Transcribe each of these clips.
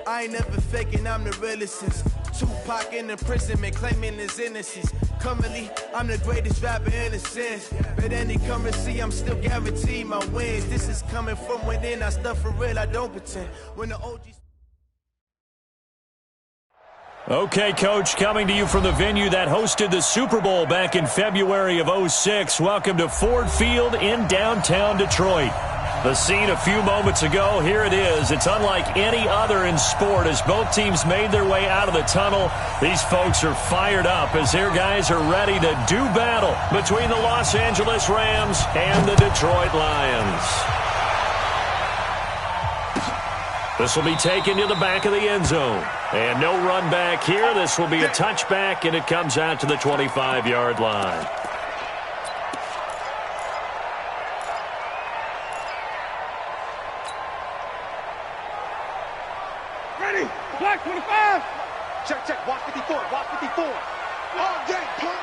I ain't never faking, I'm the realest since Tupac in imprisonment, claiming his innocence. Currently, I'm the greatest rapper in a sense. But any currency, I'm still guaranteed my wins. This is coming from within, I stuff for real, I don't pretend. When the OGs... Okay, Coach, coming to you from the venue that hosted the Super Bowl back in February of '06. Welcome to Ford Field in downtown Detroit. The scene a few moments ago, here it is. It's unlike any other in sport as both teams made their way out of the tunnel. These folks are fired up as their guys are ready to do battle between the Los Angeles Rams and the Detroit Lions. This will be taken to the back of the end zone. And no run back here. This will be a touchback, and it comes out to the 25-yard line. Ready, black 25. Check, walk 54, walk 54. All day, punt.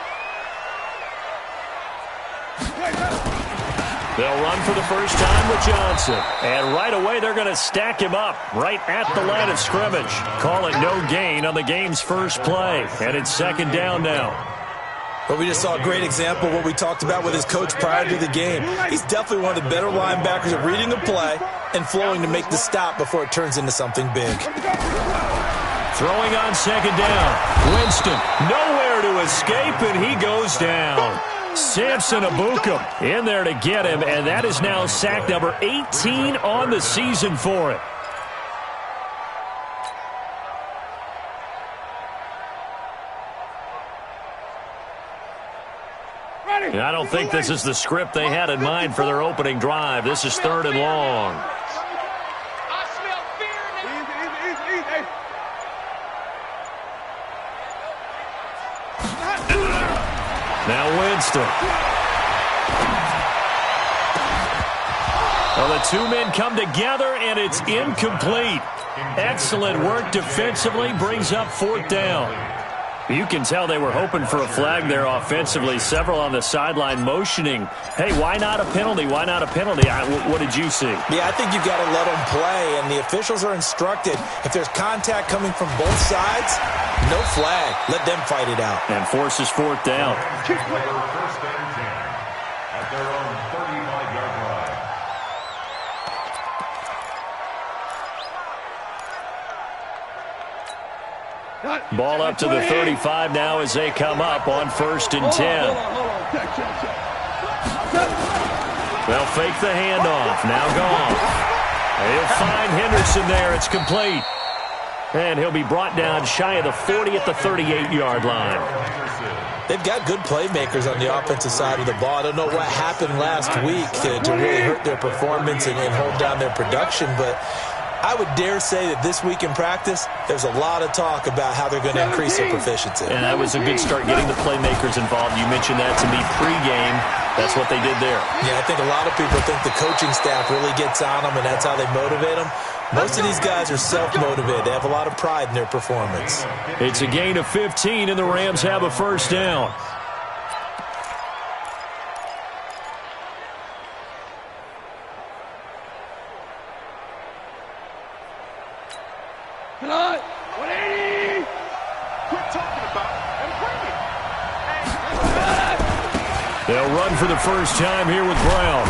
They'll run for the first time with Johnson. And right away, they're going to stack him up right at the line of scrimmage. Call it no gain on the game's first play. And it's second down now. But we just saw a great example of what we talked about with his coach prior to the game. He's definitely one of the better linebackers at reading a play and flowing to make the stop before it turns into something big. Throwing on second down. Winston, nowhere to escape, and he goes down. Samson Ebukam in there to get him, and that is now sack number 18 on the season for it. And I don't think this is the script they had in mind for their opening drive. This is third and long. Now Winston. Well, the two men come together, and it's incomplete. Excellent work defensively, brings up fourth down. You can tell they were hoping for a flag there offensively. Several on the sideline motioning, hey, why not a penalty? Why not a penalty? What did you see? Yeah, I think you've got to let them play, and the officials are instructed. If there's contact coming from both sides, no flag. Let them fight it out. And forces fourth down. First and 10 at their own 35-yard line. Ball up to the 35 now as they come up on first and 10. They'll fake the handoff. Now gone. He'll find Henderson there. It's complete. And he'll be brought down shy of the 40 at the 38-yard line. They've got good playmakers on the offensive side of the ball. I don't know what happened last week to really hurt their performance and hold down their production, but I would dare say that this week in practice, there's a lot of talk about how they're going to increase their proficiency. And that was a good start getting the playmakers involved. You mentioned that to me pregame. That's what they did there. Yeah, I think a lot of people think the coaching staff really gets on them, and that's how they motivate them. Most of these guys are self-motivated. They have a lot of pride in their performance. It's a gain of 15, and the Rams have a first down. They'll run for the first time here with Brown.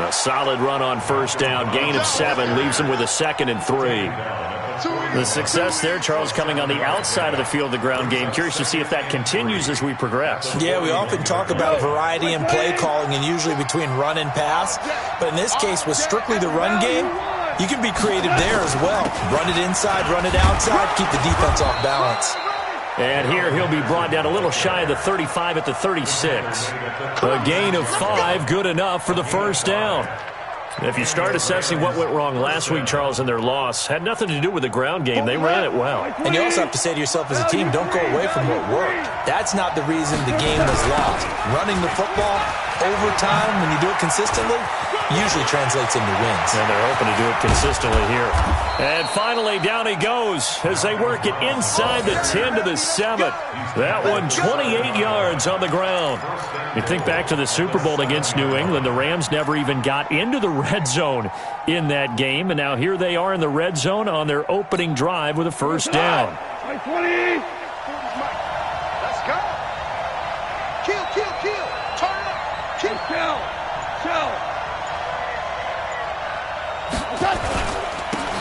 A solid run on first down. Gain of 7 leaves them with a 2nd and 3. The success there, Charles, coming on the outside of the field, the ground game. Curious to see if that continues as we progress. Yeah, we often talk about variety in play calling and usually between run and pass. But in this case, with strictly the run game, you can be creative there as well. Run it inside, run it outside, keep the defense off balance. And here he'll be brought down a little shy of the 35 at the 36. A gain of 5, good enough for the first down. If you start assessing what went wrong last week, Charles, in their loss, had nothing to do with the ground game. They ran it well. And you also have to say to yourself as a team, don't go away from what worked. That's not the reason the game was lost. Running the football over time, when you do it consistently, usually translates into wins. And they're hoping to do it consistently here. And finally, down he goes as they work it inside the 10 to the 7. That one 28 yards on the ground. You think back to the Super Bowl against New England, the Rams never even got into the red zone in that game, and now here they are in the red zone on their opening drive with a first down. 20. Let's go. Kill. Turn it up. Kill.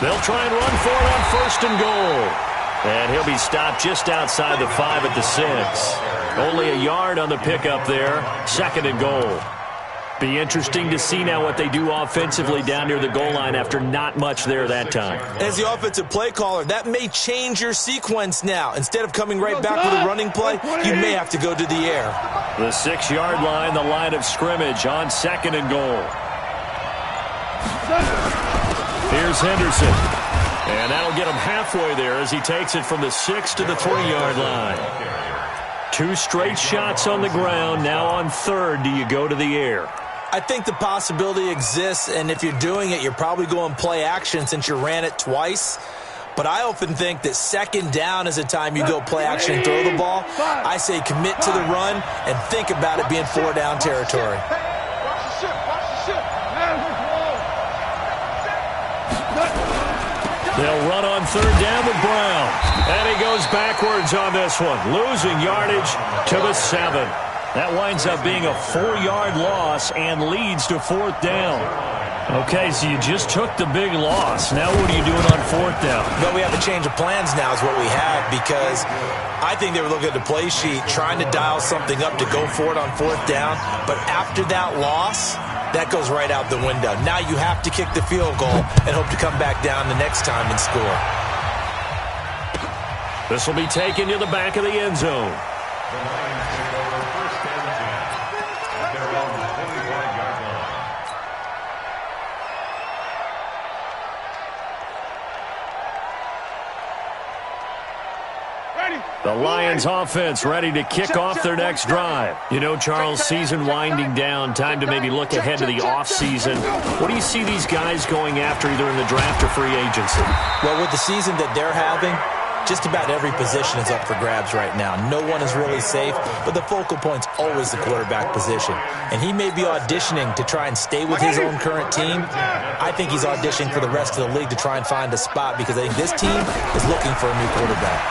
They'll try and run for it on first and goal. And he'll be stopped just outside the 5 at the 6. Only a yard on the pickup there. Second and goal. Be interesting to see now what they do offensively down near the goal line after not much there that time. As the offensive play caller, that may change your sequence now. Instead of coming right back with a running play, you may have to go to the air. The 6-yard line, the line of scrimmage on second and goal. Here's Henderson. And that'll get him halfway there as he takes it from the 6 to the 3-yard line. 2 straight shots on the ground. Now on third, do you go to the air? I think the possibility exists, and if you're doing it, you're probably going play action since you ran it twice. But I often think that second down is a time you go play action and throw the ball. I say commit to the run and think about it being 4-down territory. They'll run on third down with Brown. And he goes backwards on this one, losing yardage to the 7. That winds up being a 4-yard loss and leads to fourth down. Okay, so you just took the big loss. Now what are you doing on fourth down? But we have a change of plans now is what we have, because I think they were looking at the play sheet, trying to dial something up to go for it on fourth down. But after that loss, that goes right out the window. Now you have to kick the field goal and hope to come back down the next time and score. This will be taken to the back of the end zone. The Lions take over first and 10 at their own 25-yard line. The Lions offense ready to kick off their next drive. You know, Charles, season winding down, time to maybe look ahead to the offseason. What do you see these guys going after either in the draft or free agency? Well, with the season that they're having, just about every position is up for grabs right now. No one is really safe, but the focal point's always the quarterback position. And he may be auditioning to try and stay with his own current team. I think he's auditioning for the rest of the league to try and find a spot, because I think this team is looking for a new quarterback.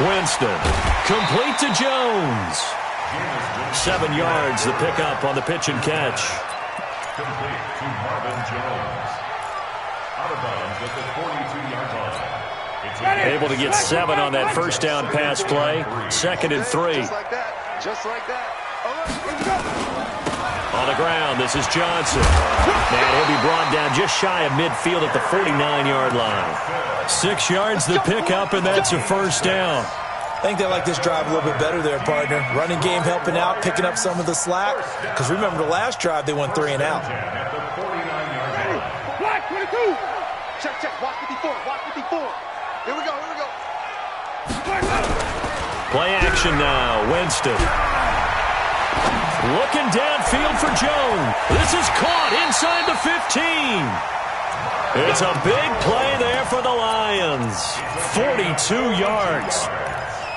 Winston, complete to Jones. 7 yards, the pickup on the pitch and catch. Complete to Marvin Jones. Out of bounds at the 42-yard line. Able to get 7 on that first down pass play. Second and 3. Just like that. On the ground, this is Johnson. And he'll be brought down just shy of midfield at the 49-yard line. 6 yards the pickup, and that's a first down. I think they like this drive a little bit better there, partner. Running game helping out, picking up some of the slack. Because remember, the last drive, they went 3 and out. Black 22. Check. Watch 54. Here we go. Play action now. Winston. Looking downfield for Jones. This is caught inside the 15. It's a big play there for the Lions. 42 yards.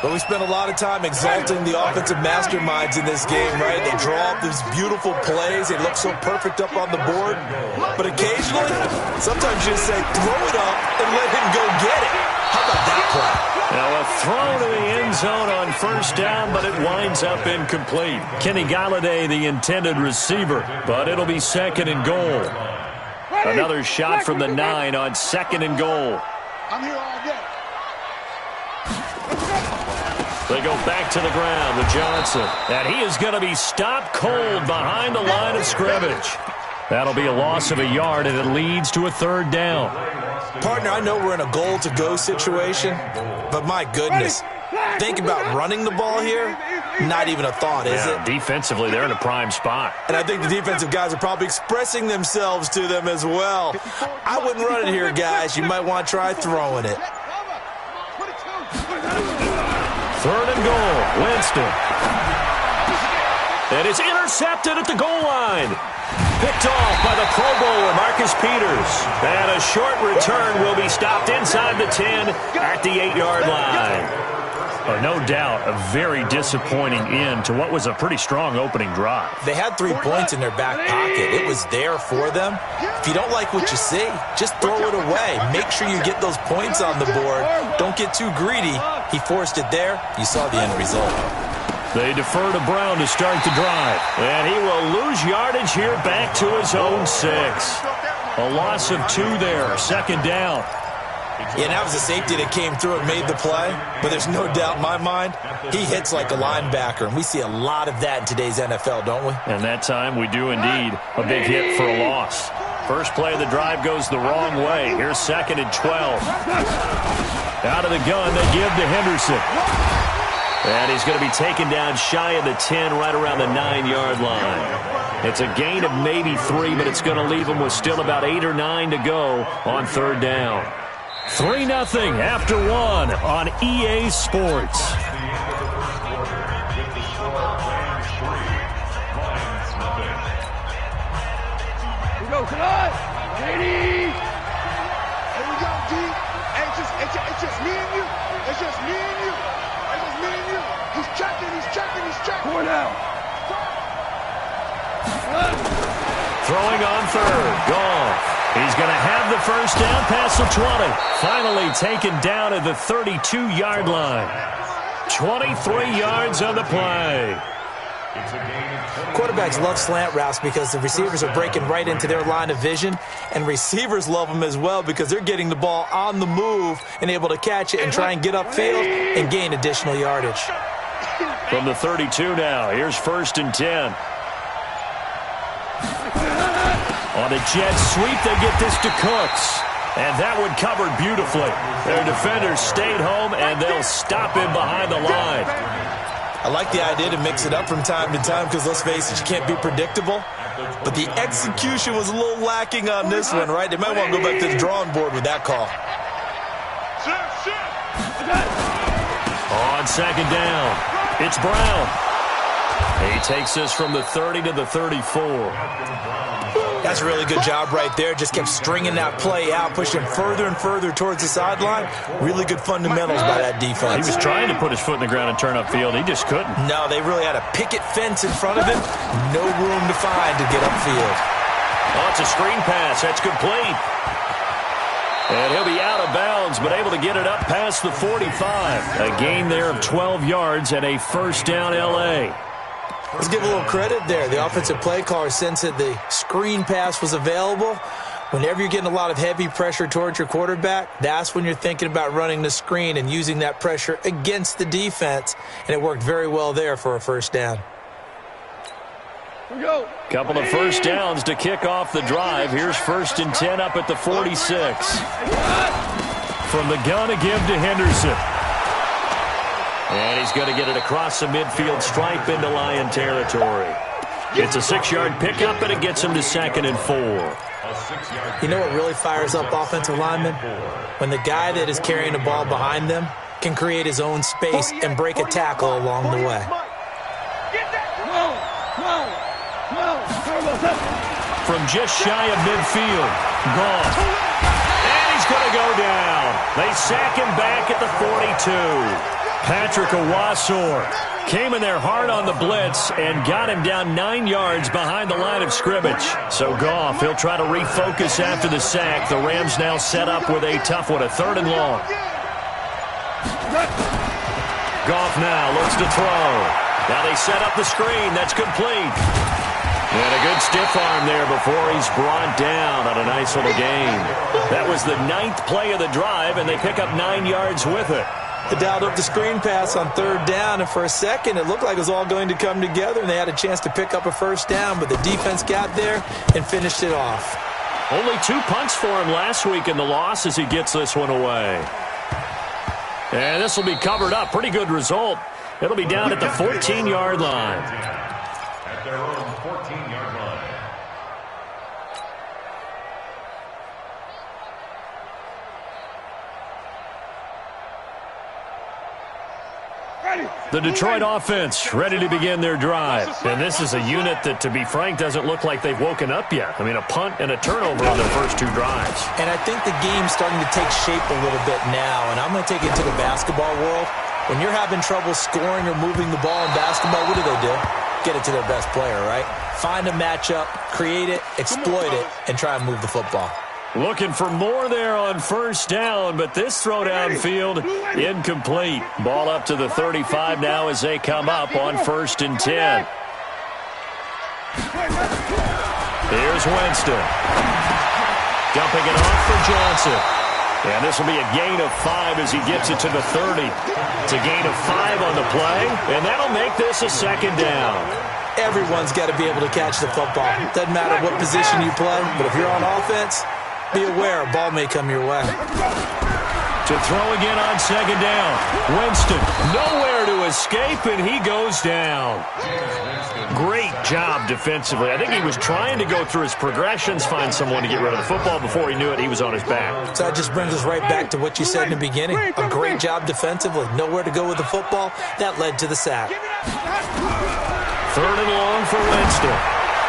But we spent a lot of time exalting the offensive masterminds in this game, right? They draw up these beautiful plays. They look so perfect up on the board. But occasionally, sometimes you just say, throw it up and let him go get it. How about that play? Now a throw to the end zone on first down, but it winds up incomplete. Kenny Golladay, the intended receiver, but it'll be second and goal. Another shot from the 9 on second and goal. I'm here all day. They go back to the ground with Johnson. And he is going to be stopped cold behind the line of scrimmage. That'll be a loss of a yard, and it leads to a third down. Partner, I know we're in a goal-to-go situation, but my goodness, think about running the ball here. Not even a thought, is it? Defensively, they're in a prime spot. And I think the defensive guys are probably expressing themselves to them as well. I wouldn't run it here, guys. You might want to try throwing it. Third and goal. Winston. And it's intercepted. intercepted at the goal line. Picked off by the Pro Bowler, Marcus Peters. And a short return will be stopped inside the 10 at the 8-yard line. No doubt, a very disappointing end to what was a pretty strong opening drive. They had 3 points in their back pocket. It was there for them. If you don't like what you see, just throw it away. Make sure you get those points on the board. Don't get too greedy. He forced it there. You saw the end result. They defer to Brown to start the drive. And he will lose yardage here back to his own 6. A loss of 2 there, second down. Yeah, that was a safety that came through and made the play. But there's no doubt in my mind, he hits like a linebacker. And we see a lot of that in today's NFL, don't we? And that time we do indeed a big hit for a loss. First play of the drive goes the wrong way. Here's 2nd and 12. Out of the gun, they give to Henderson. And he's going to be taken down shy of the 10, right around the 9-yard line. It's a gain of maybe 3, but it's going to leave him with still about 8 or 9 to go on 3rd down. 3-0 after 1 on EA Sports. Here we go, tonight. JD. Here we go, D. It's just me and you. It's just me and you. It's just me and you. He's checking. Going out. Throwing on 3rd. Goff. He's going to have the first down past the 20. Finally taken down at the 32-yard line. 23 yards on the play. Quarterbacks love slant routes because the receivers are breaking right into their line of vision, and receivers love them as well because they're getting the ball on the move and able to catch it and try and get upfield and gain additional yardage. From the 32 now, here's 1st and 10. On a jet sweep, they get this to Cooks. And that one covered beautifully. Their defenders stayed home, and they'll stop him behind the line. I like the idea to mix it up from time to time because, let's face it, you can't be predictable. But the execution was a little lacking on this one, right? They might want to go back to the drawing board with that call. On 2nd down, it's Brown. He takes this from the 30 to the 34. That's a really good job right there. Just kept stringing that play out, pushing further and further towards the sideline. Really good fundamentals by that defense. He was trying to put his foot in the ground and turn upfield. He just couldn't. No, they really had a picket fence in front of him. No room to find to get upfield. Oh, it's a screen pass. That's complete. And he'll be out of bounds, but able to get it up past the 45. A gain there of 12 yards and a first down L.A. Let's give a little credit there. The offensive play caller sensed that the screen pass was available. Whenever you're getting a lot of heavy pressure towards your quarterback, that's when you're thinking about running the screen and using that pressure against the defense. And it worked very well there for a first down. Here we go. Couple of first downs to kick off the drive. Here's 1st and 10 up at the 46. From the gun, a give to Henderson. And he's going to get it across the midfield stripe into Lion territory. It's a 6-yard pickup, and it gets him to 2nd and 4. You know what really fires up offensive linemen? When the guy that is carrying the ball behind them can create his own space and break a tackle along the way. From just shy of midfield, Goff. And he's going to go down. They sack him back at the 42. Patrick Owasor came in there hard on the blitz and got him down 9 yards behind the line of scrimmage. So Goff, he'll try to refocus after the sack. The Rams now set up with a tough one, a 3rd and long. Goff now looks to throw. Now they set up the screen. That's complete. And a good stiff arm there before he's brought down on a nice little gain. That was the 9th play of the drive, and they pick up 9 yards with it. They dialed up the screen pass on 3rd down, and for a second it looked like it was all going to come together, and they had a chance to pick up a first down, but the defense got there and finished it off. Only 2 punts for him last week in the loss as he gets this one away. And this will be covered up. Pretty good result. It'll be down at the 14-yard line. At their own 14-yard line. The Detroit offense ready to begin their drive. And this is a unit that, to be frank, doesn't look like they've woken up yet. I mean, a punt and a turnover on their first 2 drives. And I think the game's starting to take shape a little bit now. And I'm going to take it to the basketball world. When you're having trouble scoring or moving the ball in basketball, what do? Get it to their best player, right? Find a matchup, create it, exploit it, and try and move the football. Looking for more there on first down, but this throw downfield incomplete. Ball up to the 35 now as they come up on 1st and 10. Here's Winston. Dumping it off for Johnson. And this will be a gain of 5 as he gets it to the 30. It's a gain of 5 on the play, and that'll make this a 2nd down. Everyone's got to be able to catch the football. Doesn't matter what position you play, but if you're on offense, be aware a ball may come your way. To throw again on 2nd down. Winston nowhere to escape, and he goes down. Great job defensively. I think he was trying to go through his progressions, find someone to get rid of the football. Before he knew it, he was on his back. So that just brings us right back to what you said in the beginning. A great job defensively. Nowhere to go with the football. That led to the sack. 3rd and long for Winston.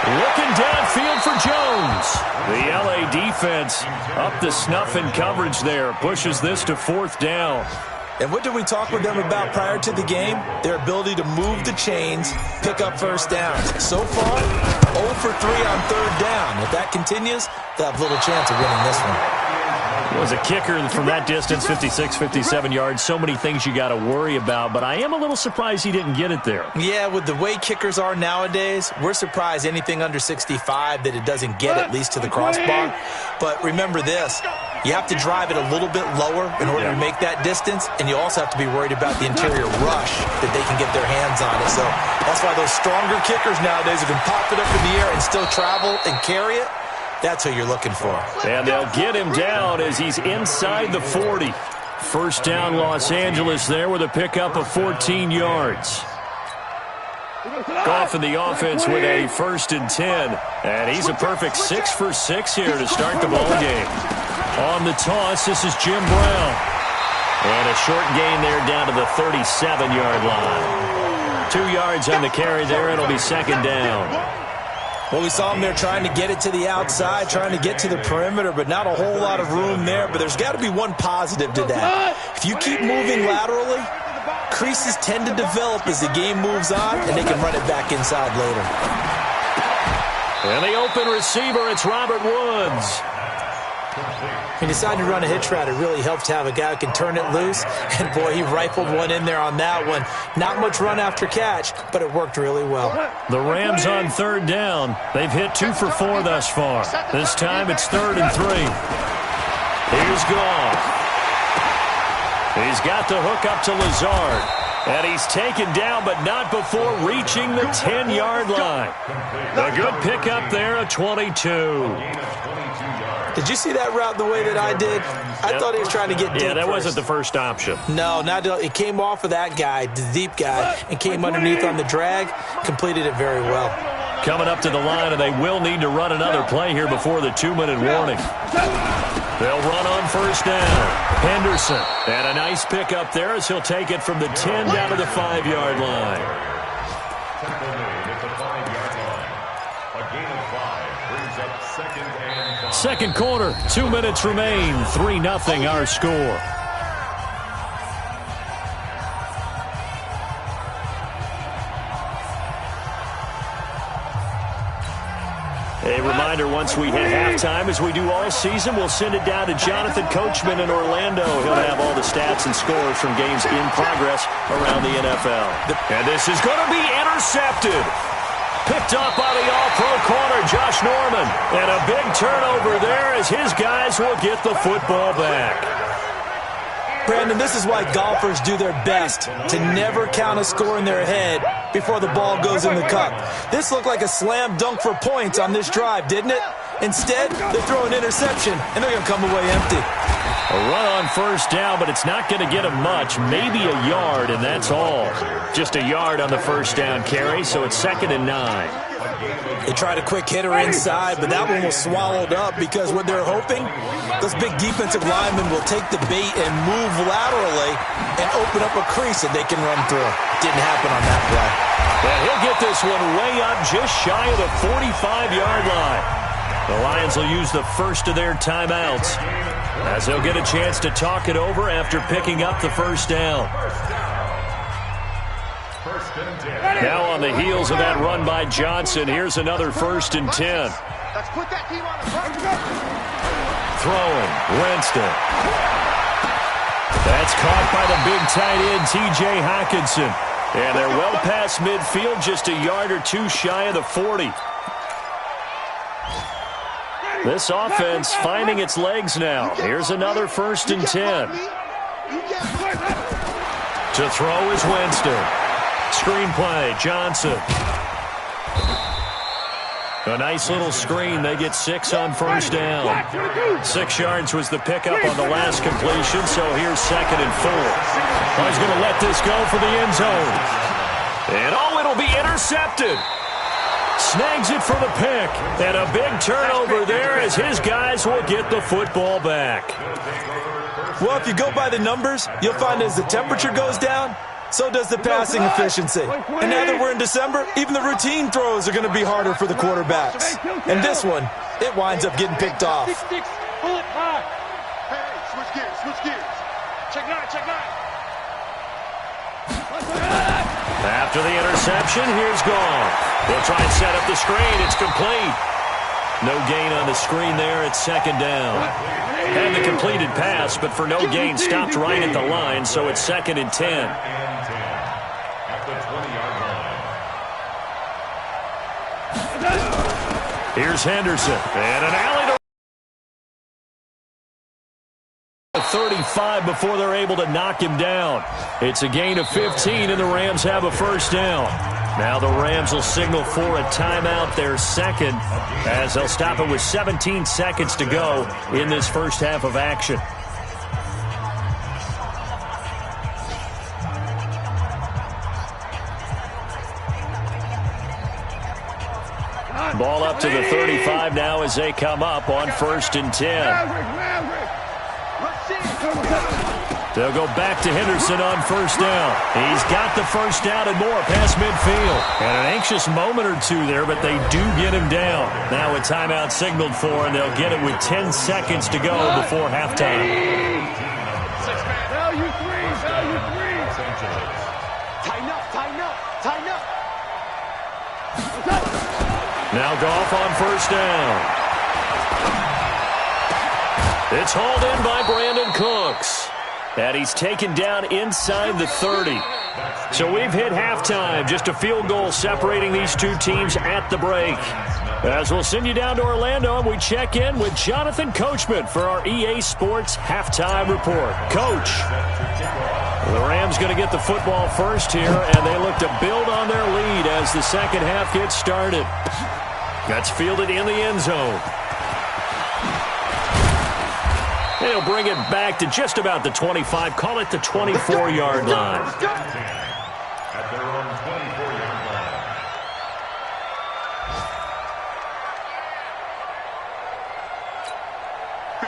Looking downfield for Jones. The LA defense up the snuff in coverage there. Pushes this to 4th down. And what did we talk with them about prior to the game? Their ability to move the chains, pick up first downs. So far, 0 for 3 on 3rd down. If that continues, they'll have little chance of winning this one. It was a kicker from that distance, 56, 57 yards. So many things you got to worry about, but I am a little surprised he didn't get it there. Yeah, with the way kickers are nowadays, we're surprised anything under 65 that it doesn't get at least to the crossbar. But remember this, you have to drive it a little bit lower in order to make that distance, and you also have to be worried about the interior rush that they can get their hands on it. So that's why those stronger kickers nowadays who can pop it up in the air and still travel and carry it, that's who you're looking for. And they'll get him down as he's inside the 40. 1st down Los Angeles there with a pickup of 14 yards. Goff in the offense with a 1st and 10. And he's a perfect 6 for 6 here to start the ball game. On the toss, this is Jim Brown. And a short gain there down to the 37-yard line. 2 yards on the carry there. It'll be 2nd down. Well, we saw him there trying to get it to the outside, trying to get to the perimeter, but not a whole lot of room there. But there's got to be one positive to that. If you keep moving laterally, creases tend to develop as the game moves on, and they can run it back inside later. And the open receiver, it's Robert Woods. He decided to run a hitch route. It really helps to have a guy who can turn it loose. And, boy, he rifled one in there on that one. Not much run after catch, but it worked really well. The Rams on 3rd down. They've hit 2 for 4 thus far. This time it's 3rd and 3. Here's Goff. He's got the hook up to Lazard. And he's taken down, but not before reaching the 10-yard line. A good pickup there, a 22. Did you see that route the way that I did? I thought he was trying to get deep. Yeah, that wasn't the first option. No, it came off of that guy, the deep guy, and came underneath on the drag, completed it very well. Coming up to the line, and they will need to run another play here before the 2-minute warning. They'll run on 1st down. Henderson, and a nice pickup there as he'll take it from the 10 down to the 5-yard line. Second quarter, 2 minutes remain, 3-0 our score. A reminder, once we hit halftime, as we do all season, we'll send it down to Jonathan Coachman in Orlando. He'll have all the stats and scores from games in progress around the NFL. And this is going to be intercepted. Picked up by the all-pro corner, Josh Norman. And a big turnover there as his guys will get the football back. Brandon, this is why golfers do their best to never count a score in their head before the ball goes in the cup. This looked like a slam dunk for points on this drive, didn't it? Instead, they throw an interception, and they're going to come away empty. A run on first down, but it's not going to get him much. Maybe a yard, and that's all. Just a yard on the first down carry, so it's 2nd and 9. They tried a quick hitter inside, but that one was swallowed up because what they're hoping, those big defensive linemen will take the bait and move laterally and open up a crease that they can run through. Didn't happen on that play. And he'll get this one way up just shy of the 45-yard line. The Lions will use the first of their timeouts as they'll get a chance to talk it over after picking up the first down. Now on the heels of that run by Johnson, here's another 1st and 10. Let's put that team on the front. Throwing, Winston. That's caught by the big tight end, T.J. Hockenson. And they're well past midfield, just a yard or two shy of the 40. This offense finding its legs now. Here's another 1st and 10. To throw is Winston. Screenplay, Johnson. A nice little screen. They get 6 on first down. 6 yards was the pickup on the last completion, so here's 2nd and 4. He's going to let this go for the end zone. And it'll be intercepted. Snags it for the pick. And a big turnover there as his guys will get the football back. Well, if you go by the numbers, you'll find as the temperature goes down, so does the passing efficiency. And now that we're in December, even the routine throws are going to be harder for the quarterbacks. And this one, it winds up getting picked off. Hey, switch gears. Check 9. After the interception, here's Goff. They'll try and set up the screen. It's complete. No gain on the screen there. It's 2nd down. Had the completed pass, but for no gain, stopped right at the line, so it's 2nd and 10. At the 20-yard line. Here's Henderson. And an alley to 35 before they're able to knock him down. It's a gain of 15, and the Rams have a first down. Now the Rams will signal for a timeout, their 2nd, as they'll stop it with 17 seconds to go in this first half of action. Ball up to the 35 now as they come up on 1st and 10. They'll go back to Henderson on first down. He's got the first down and more past midfield. And an anxious moment or two there, but they do get him down. Now a timeout signaled for, and they'll get it with 10 seconds to go before halftime. Value three. Tighten up. Now Goff on first down. It's hauled in by Brandon Cooks. And he's taken down inside the 30. So we've hit halftime. Just a field goal separating these two teams at the break. As we'll send you down to Orlando, and we check in with Jonathan Coachman for our EA Sports Halftime Report. Coach, the Rams going to get the football first here, and they look to build on their lead as the second half gets started. That's fielded in the end zone. They'll bring it back to just about the 25. Call it the 24-yard line. At their own 24-yard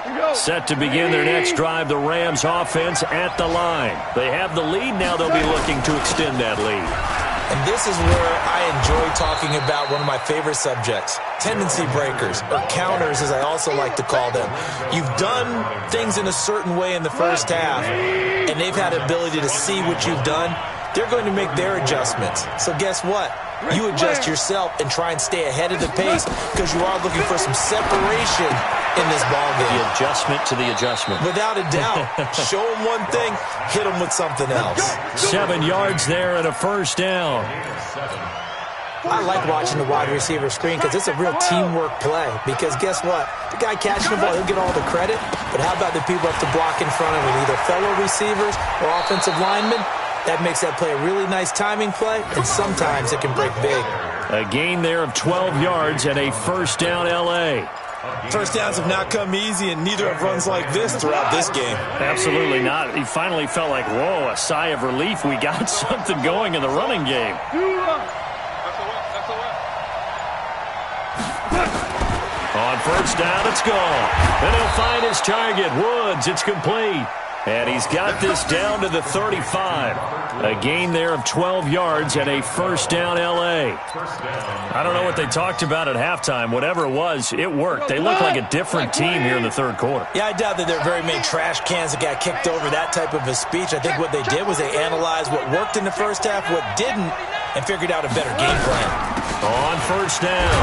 line. Set to begin their next drive, the Rams offense at the line. They have the lead. Now they'll be looking to extend that lead. And this is where I enjoy talking about one of my favorite subjects, tendency breakers, or counters as I also like to call them. You've done things in a certain way in the first half, and they've had the ability to see what you've done. They're going to make their adjustments. So guess what? You adjust yourself and try and stay ahead of the pace because you are looking for some separation in this ballgame. The adjustment to the adjustment. Without a doubt. Show them one thing, hit them with something else. 7 yards there and a first down. I like watching the wide receiver screen because it's a real teamwork play. Because guess what? The guy catching the ball, he'll get all the credit. But how about the people have to block in front of him, either fellow receivers or offensive linemen? That makes that play a really nice timing play, and sometimes it can break big. A gain there of 12 yards and a first down L.A. First downs have not come easy, and neither have runs like this throughout this game. Absolutely not. He finally felt like, whoa, a sigh of relief. We got something going in the running game. On first down, it's gone. And he'll find his target, Woods. It's complete. And he's got this down to the 35. A gain there of 12 yards and a first down L.A. I don't know what they talked about at halftime. Whatever it was, it worked. They look like a different team here in the third quarter. Yeah, I doubt that there are very many trash cans that got kicked over that type of a speech. I think what they did was they analyzed what worked in the first half, what didn't, and figured out a better game plan. On first down,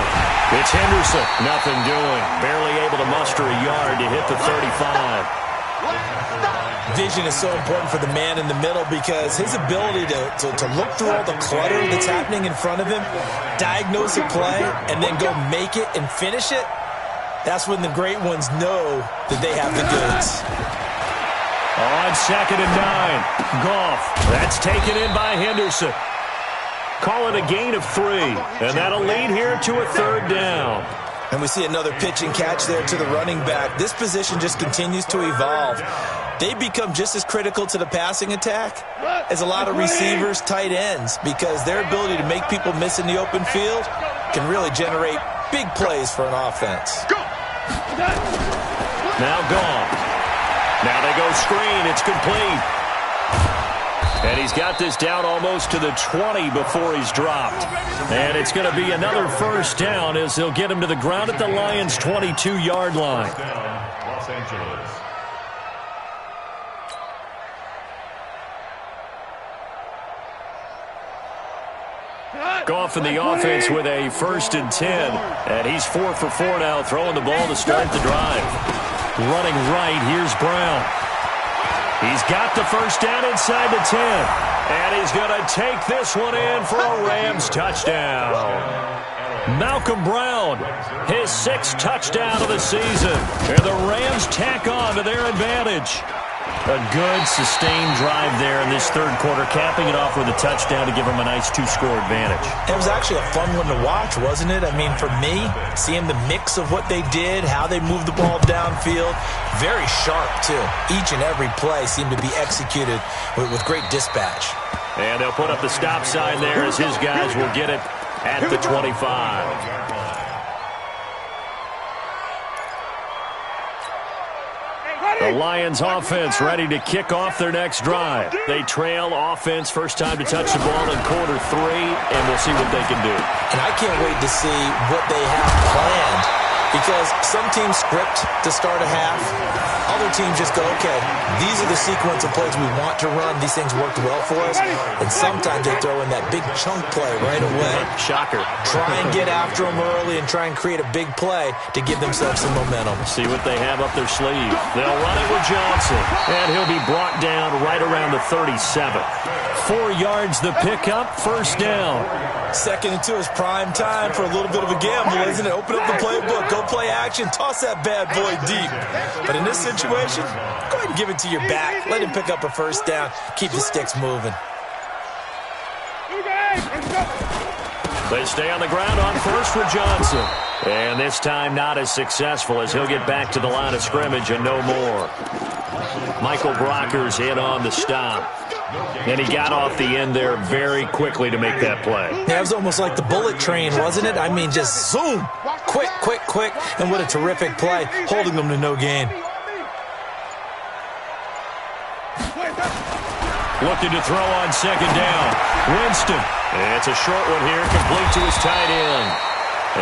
it's Henderson. Nothing doing. Barely able to muster a yard to hit the 35. Vision is so important for the man in the middle because his ability to look through all the clutter that's happening in front of him, diagnose a play, and then go make it and finish it, that's when the great ones know that they have the goods. On 2nd and 9, Goff. That's taken in by Henderson. Call it a gain of 3, and that'll lead here to a third down. And we see another pitch and catch there to the running back. This position just continues to evolve. They become just as critical to the passing attack as a lot of receivers, tight ends, because their ability to make people miss in the open field can really generate big plays for an offense. Now Goff. Now they go screen. It's complete. And he's got this down almost to the 20 before he's dropped. And it's going to be another first down as they'll get him to the ground at the Lions' 22-yard line. Los Angeles. Goff in the offense with a 1st and 10. And he's 4 for 4 now, throwing the ball to start the drive. Running right, here's Brown. He's got the first down inside the 10. And he's going to take this one in for a Rams touchdown. Malcolm Brown, his 6th touchdown of the season. And the Rams tack on to their advantage. A good, sustained drive there in this third quarter, capping it off with a touchdown to give them a nice 2-score advantage. It was actually a fun one to watch, wasn't it? I mean, for me, seeing the mix of what they did, how they moved the ball downfield, very sharp, too. Each and every play seemed to be executed with great dispatch. And they'll put up the stop sign there as his guys will get it at the 25. The Lions offense ready to kick off their next drive. They trail offense, first time to touch the ball in quarter 3, and we'll see what they can do. And I can't wait to see what they have planned, because some teams script to start a half. Other teams just go, okay, these are the sequence of plays we want to run. These things worked well for us. And sometimes they throw in that big chunk play right away. Shocker. Try and get after them early and try and create a big play to give themselves some momentum. See what they have up their sleeve. They'll run it with Johnson. And he'll be brought down right around the 37. 4 yards the pickup, first down. 2nd and 2 is prime time for a little bit of a gamble, isn't it? Open up the playbook, go play action, toss that bad boy deep. But in this situation, go ahead and give it to your back. Let him pick up a first down. Keep the sticks moving. They stay on the ground on first with Johnson. And this time not as successful as he'll get back to the line of scrimmage and no more. Michael Brockers in on the stop. And he got off the end there very quickly to make that play. Yeah, it was almost like the bullet train, wasn't it? I mean, just zoom. Quick, quick, quick. And what a terrific play, holding them to no gain. Looking to throw on 2nd down. Winston. It's a short one here, complete to his tight end.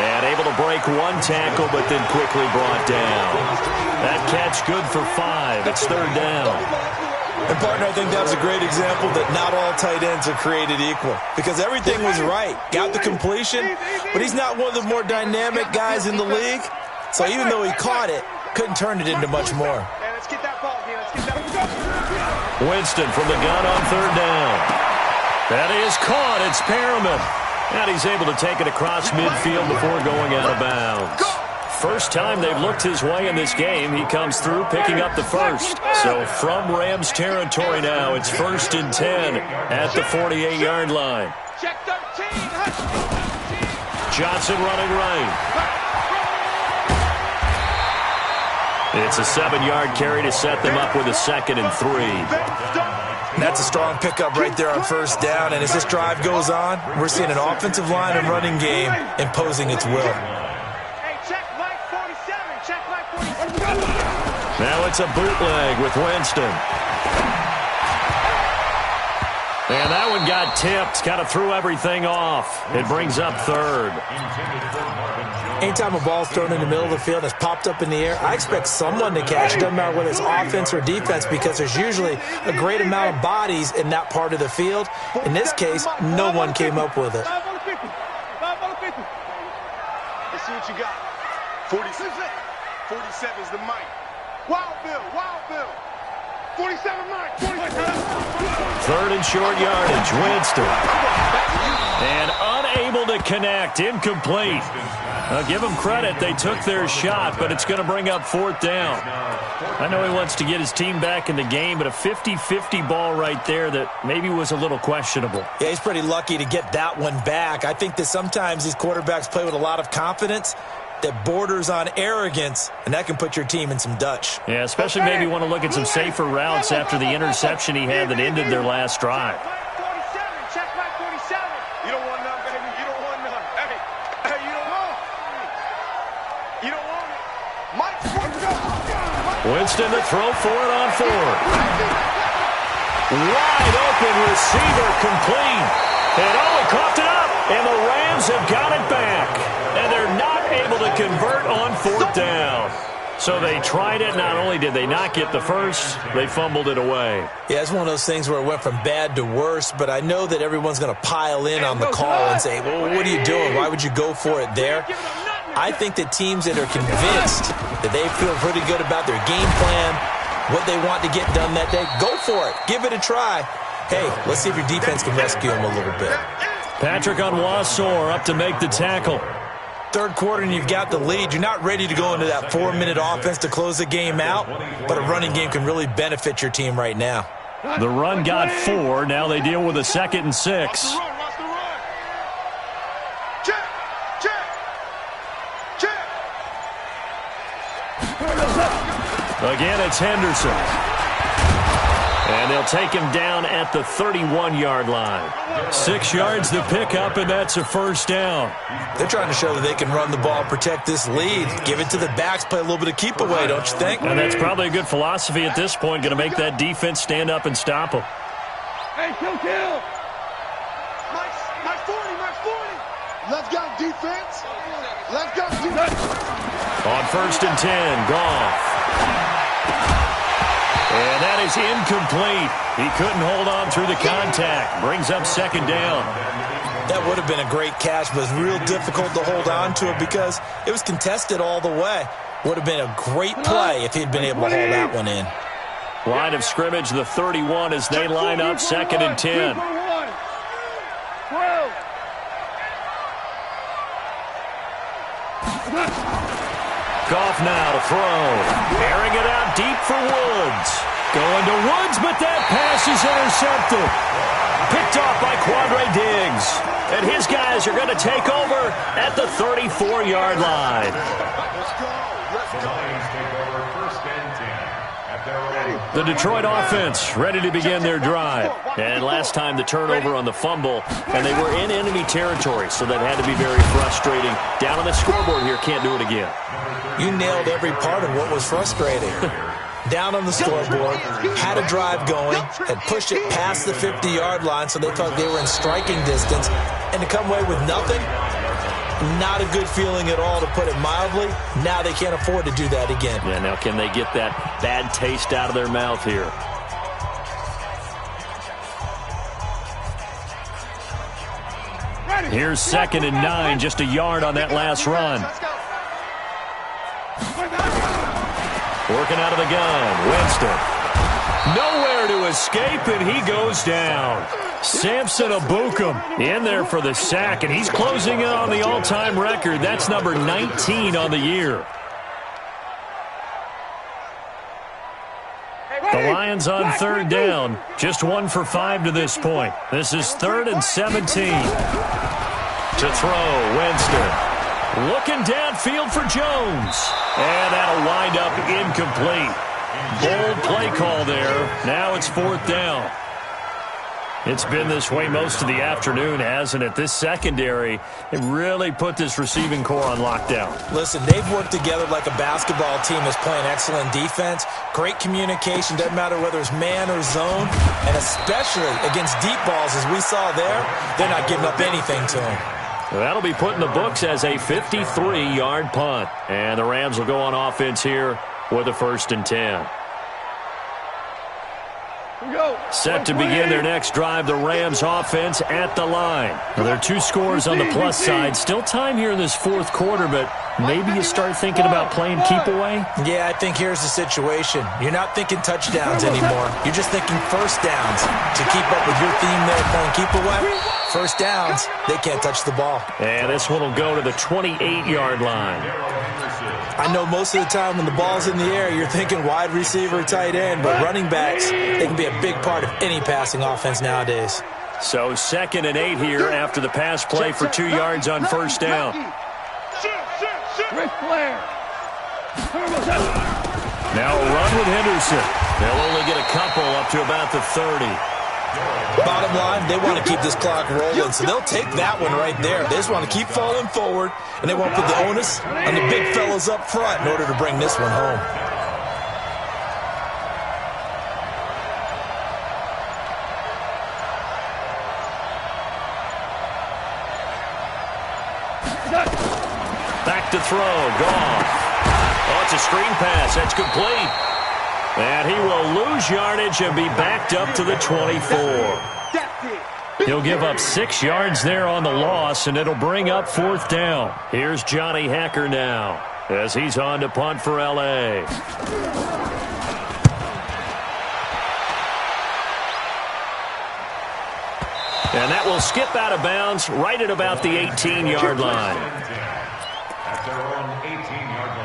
And able to break one tackle, but then quickly brought down. That catch good for 5. It's 3rd down. And, partner, I think that was a great example that not all tight ends are created equal, because everything was right. Got the completion, but he's not one of the more dynamic guys in the league. So even though he caught it, couldn't turn it into much more. Winston from the gun on 3rd down. That is caught. It's Perriman. And he's able to take it across midfield before going out of bounds. First time they've looked his way in this game. He comes through picking up the first. So from Rams territory now, it's 1st and 10 at the 48-yard line. Johnson running right. It's a 7-yard carry to set them up with a 2nd and 3. That's a strong pickup right there on first down. And as this drive goes on, we're seeing an offensive line and running game imposing its will. Hey, check Mike 47. Check Mike 47. Now it's a bootleg with Winston. And that one got tipped. Kind of threw everything off. It brings up 3rd. Anytime a ball's thrown in the middle of the field and it's popped up in the air, I expect someone to catch it. Doesn't matter whether it's offense or defense, because there's usually a great amount of bodies in that part of the field. In this case, no one came up with it. Let's see what you got. 47 is the mic. Wild Bill. 47 Mike. 3rd and short yardage. Winston. And unable to connect. Incomplete. Give them credit. They took their shot, but it's going to bring up 4th down. I know he wants to get his team back in the game, but a 50-50 ball right there that maybe was a little questionable. Yeah, he's pretty lucky to get that one back. I think that sometimes these quarterbacks play with a lot of confidence that borders on arrogance, and that can put your team in some Dutch. Yeah, especially maybe want to look at some safer routes after the interception he had that ended their last drive. Check Mike 47. You don't want none, baby. You don't want none. Hey, you don't want it. You don't want it. Mike, Winston to throw for it on 4th. Wide open receiver complete. And he coughed it up, and the Rams have got it back. And they're not able to convert on 4th down. So they tried it. Not only did they not get the first, they fumbled it away. Yeah, it's one of those things where it went from bad to worse, but I know that everyone's going to pile in on the call and say, well, what are you doing? Why would you go for it there? I think that teams that are convinced that they feel pretty good about their game plan, what they want to get done that day, go for it. Give it a try. Hey, let's see if your defense can rescue them a little bit. Patrick Onwuasor up to make the tackle. 3rd quarter and you've got the lead. You're not ready to go into that 4-minute offense to close the game out, but a running game can really benefit your team right now. The run got 4. Now they deal with a 2nd and 6. Again, it's Henderson. And they'll take him down at the 31-yard line. 6 yards to pick up, and that's a 1st down. They're trying to show that they can run the ball, protect this lead. Give it to the backs, play a little bit of keep away, don't you think? And that's probably a good philosophy at this point, going to make that defense stand up and stop them. Hey, kill. Mike 40. Let's go, defense. Let's go, defense. On 1st and 10, Goff. And that is incomplete. He couldn't hold on through the contact. Brings up 2nd down. That would have been a great catch, but it was real difficult to hold on to it because it was contested all the way. Would have been a great play if he'd been able to hold that one in. Line of scrimmage, the 31 as they line up 2nd and 10. Goff now to throw. Airing it out deep for Woods. Going to Woods, but that pass is intercepted. Picked off by Quandre Diggs. And his guys are going to take over at the 34-yard line. The Lions take over 1st and 10 at their own. The Detroit offense ready to begin their drive. And last time the turnover on the fumble, and they were in enemy territory, so that had to be very frustrating. Down on the scoreboard here, can't do it again. You nailed every part of what was frustrating. Down on the scoreboard, had a drive going, had pushed it past the 50-yard line, so they thought they were in striking distance, and to come away with nothing, not a good feeling at all, to put it mildly. Now they can't afford to do that again. Yeah, now can they get that bad taste out of their mouth here? Here's 2nd and 9, just a yard on that last run. Working out of the gun, Winston. Nowhere to escape, and he goes down. Samson Ebukam in there for the sack, and he's closing in on the all-time record. That's number 19 on the year. The Lions on 3rd down, just 1 for 5 to this point. This is 3rd and 17. To throw, Winston. Looking downfield for Jones. And that'll wind up incomplete. Bold play call there. Now it's 4th down. It's been this way most of the afternoon, hasn't it? This secondary, it really put this receiving core on lockdown. Listen, they've worked together like a basketball team that's playing excellent defense. Great communication, doesn't matter whether it's man or zone. And especially against deep balls, as we saw there, they're not giving up anything to them. That'll be put in the books as a 53-yard punt. And the Rams will go on offense here with a 1st and 10. Set to begin their next drive, the Rams offense at the line. Now, there are 2 scores on the plus side. Still time here in this 4th quarter, but maybe you start thinking about playing keep away? Yeah, I think here's the situation. You're not thinking touchdowns anymore. You're just thinking first downs. To keep up with your theme there, playing keep away, first downs, they can't touch the ball. And this one will go to the 28-yard line. I know most of the time when the ball's in the air, you're thinking wide receiver, tight end, but running backs, they can be a big part of any passing offense nowadays. So 2nd and 8 here after the pass play for 2 yards on 1st down. Now a run with Henderson. They'll only get a couple up to about the 30. Bottom line, they want to keep this clock rolling, so they'll take that one right there. They just want to keep falling forward, and they want to put the onus on the big fellas up front in order to bring this one home. Back to throw. Goff. Oh, it's a screen pass. That's complete. And he will lose yardage and be backed up to the 24. He'll give up 6 yards there on the loss, and it'll bring up 4th down. Here's Johnny Hekker now as he's on to punt for L.A. And that will skip out of bounds right at about the 18-yard line. At their own 18-yard line.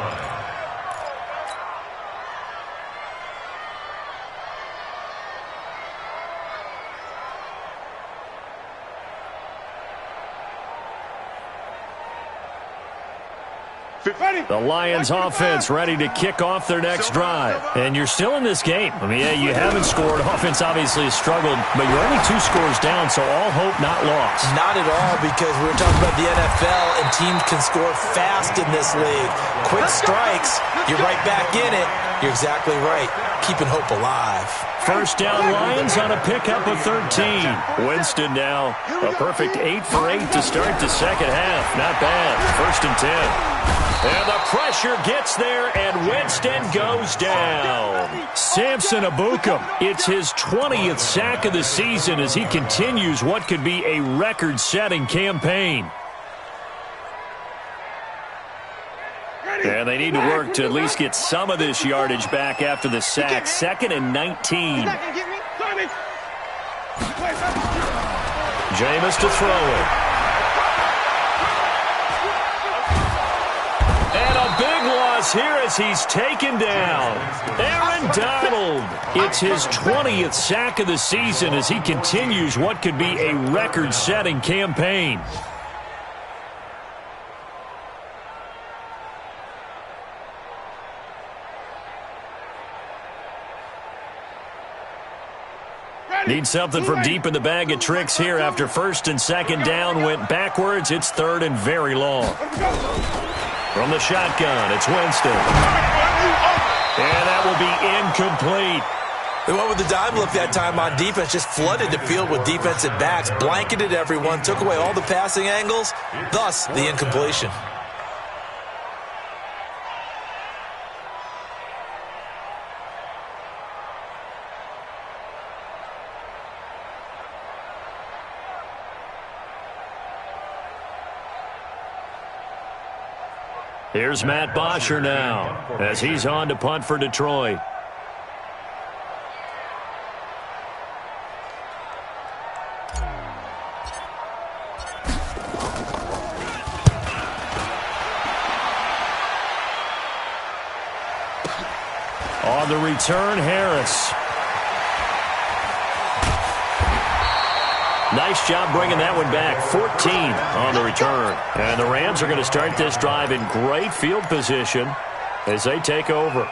The Lions offense ready to kick off their next drive. And you're still in this game. I mean, yeah, you haven't scored. Offense obviously has struggled, but you're only 2 scores down, so all hope not lost. Not at all, because we were talking about the NFL, and teams can score fast in this league. Quick strikes, you're right back in it. You're exactly right. Keeping hope alive. 1st down Lions on a pickup of 13. Winston now a perfect 8 for 8 to start the second half. Not bad. 1st and 10. And the pressure gets there, and Winston goes down. Samson Ebukam, it's his 20th sack of the season as he continues what could be a record-setting campaign. And they need to work to at least get some of this yardage back after the sack. 2nd and 19. Jameis to throw it. And a big loss here as he's taken down. Aaron Donald. It's his 20th sack of the season as he continues what could be a record-setting campaign. Need something from deep in the bag of tricks here after 1st and 2nd down went backwards. It's 3rd and very long. From the shotgun, it's Winston. And that will be incomplete. They went with the dime look that time on defense, just flooded the field with defensive backs, blanketed everyone, took away all the passing angles, thus the incompletion. Here's Matt Bosher now as he's on to punt for Detroit. On the return, Harris. Nice job bringing that one back. 14 on the return. And the Rams are going to start this drive in great field position as they take over.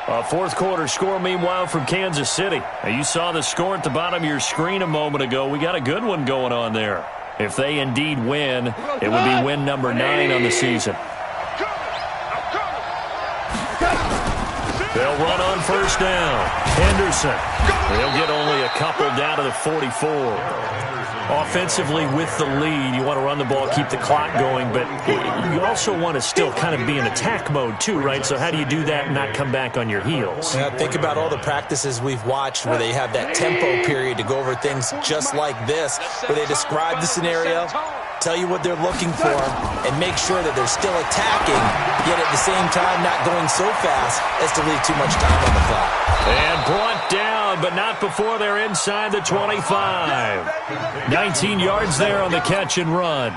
A fourth quarter score, meanwhile, from Kansas City. Now, you saw the score at the bottom of your screen a moment ago. We got a good one going on there. If they indeed win, it would be win number 9 on the season. They'll run on first down. Henderson. They'll get only a couple down to the 44. Offensively with the lead, you want to run the ball, keep the clock going, but you also want to still kind of be in attack mode too, right? So how do you do that and not come back on your heels? Yeah, think about all the practices we've watched where they have that tempo period to go over things just like this, where they describe the scenario, tell you what they're looking for, and make sure that they're still attacking, yet at the same time not going so fast as to leave too much time on the clock. And brought down, but not before they're inside the 25. 19 yards there on the catch and run.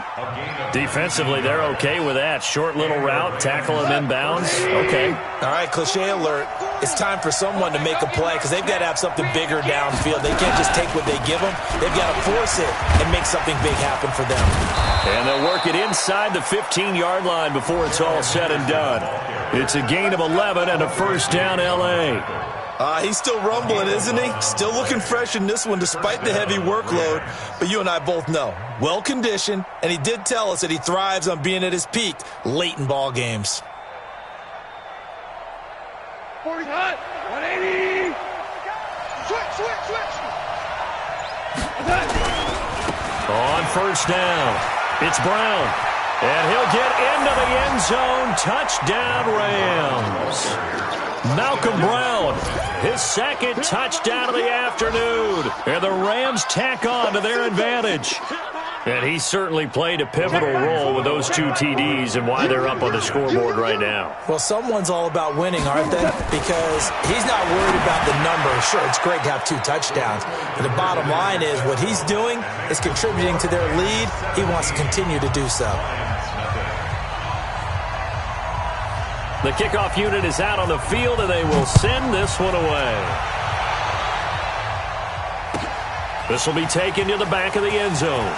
Defensively, they're okay with that. Short little route, tackle him inbounds. Okay. All right, cliche alert. It's time for someone to make a play because they've got to have something bigger downfield. They can't just take what they give them. They've got to force it and make something big happen for them. And they'll work it inside the 15-yard line before it's all said and done. It's a gain of 11 and a first down, L.A. He's still rumbling, isn't he? Still looking fresh in this one despite the heavy workload. But you and I both know, well-conditioned, and he did tell us that he thrives on being at his peak late in ball games. 40, 180. Switch. On first down, it's Brown. And he'll get into the end zone. Touchdown, Rams. Malcolm Brown, his second touchdown of the afternoon. And the Rams tack on to their advantage. And he certainly played a pivotal role with those 2 TDs and why they're up on the scoreboard right now. Well, someone's all about winning, aren't they? Because he's not worried about the number. Sure, it's great to have 2 touchdowns. But the bottom line is what he's doing is contributing to their lead. He wants to continue to do so. The kickoff unit is out on the field, and they will send this one away. This will be taken to the back of the end zone.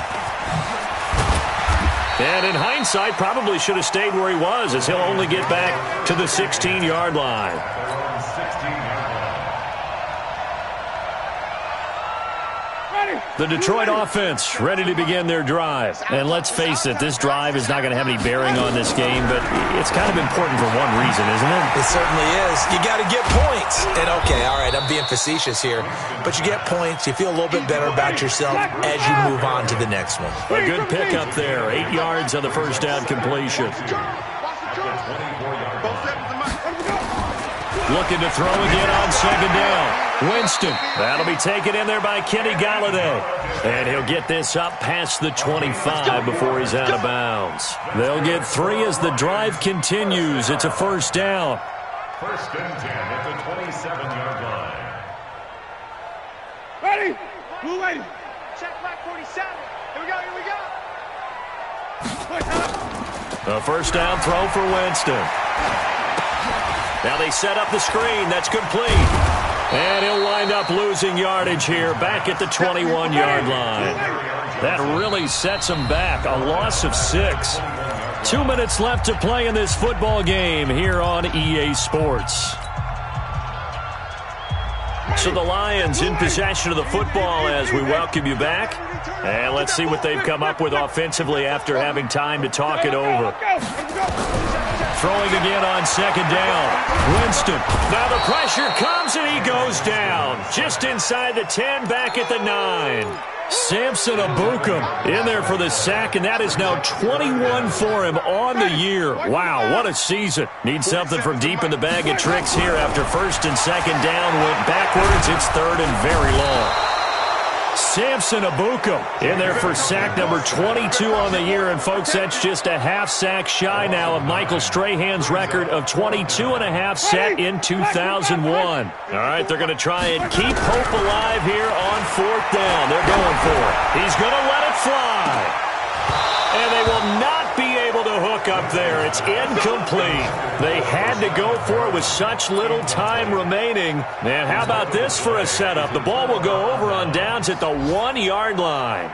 And in hindsight, probably should have stayed where he was, as he'll only get back to the 16-yard line. The Detroit offense ready to begin their drive. And let's face it, this drive is not going to have any bearing on this game, but it's kind of important for one reason, isn't it? It certainly is. You got to get points. And okay, all right, I'm being facetious here, but you get points, you feel a little bit better about yourself as you move on to the next one. A good pickup there. 8 yards on the first down completion. Looking to throw again on second down. Winston. That'll be taken in there by Kenny Golladay. And he'll get this up past the 25 before he's out of bounds. They'll get 3 as the drive continues. It's a first down. First and 10 at the 27-yard line. Ready? Blue lady. Check black 47. Here we go. A first down throw for Winston. Now they set up the screen. That's complete. And he'll wind up losing yardage here back at the 21-yard line. That really sets him back. A loss of 6. 2 minutes left to play in this football game here on EA Sports. So the Lions in possession of the football as we welcome you back. And let's see what they've come up with offensively after having time to talk it over. Throwing again on second down. Winston. Now the pressure comes and he goes down. Just inside the 10, back at the 9. Samson Ebukam in there for the sack, and that is now 21 for him on the year. Wow, what a season. Needs something from deep in the bag of tricks here after first and second down went backwards. It's third and very long. Samson Ebukam in there for sack number 22 on the year. And, folks, that's just a half sack shy now of Michael Strahan's record of 22.5 set in 2001. All right, they're going to try and keep hope alive here on fourth down. They're going for it. He's going to let it fly. And they will not be able to hook up there. It's incomplete. They had to go for it with such little time remaining. And how about this for a setup? The ball will go over on downs at the 1-yard line.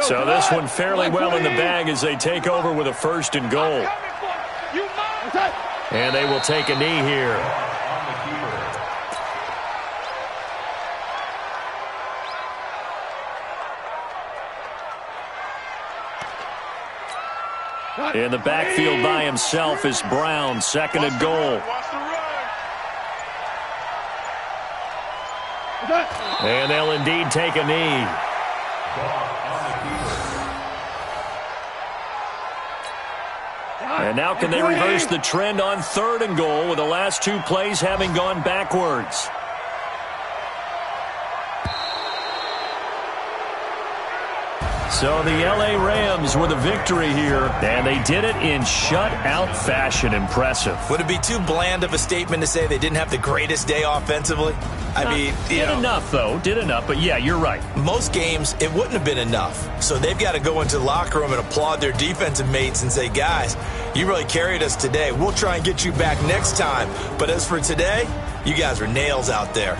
So this one fairly well in the bag as they take over with a 1st and goal. And they will take a knee here. In the backfield by himself is Brown, 2nd and goal. And they'll indeed take a knee. And now can they reverse the trend on 3rd and goal with the last 2 plays having gone backwards? So the L.A. Rams with a victory here, and they did it in shutout fashion. Impressive. Would it be too bland of a statement to say they didn't have the greatest day offensively? I mean, did enough, though. Did enough, but yeah, you're right. Most games, it wouldn't have been enough. So they've got to go into the locker room and applaud their defensive mates and say, guys, you really carried us today. We'll try and get you back next time. But as for today, you guys are nails out there.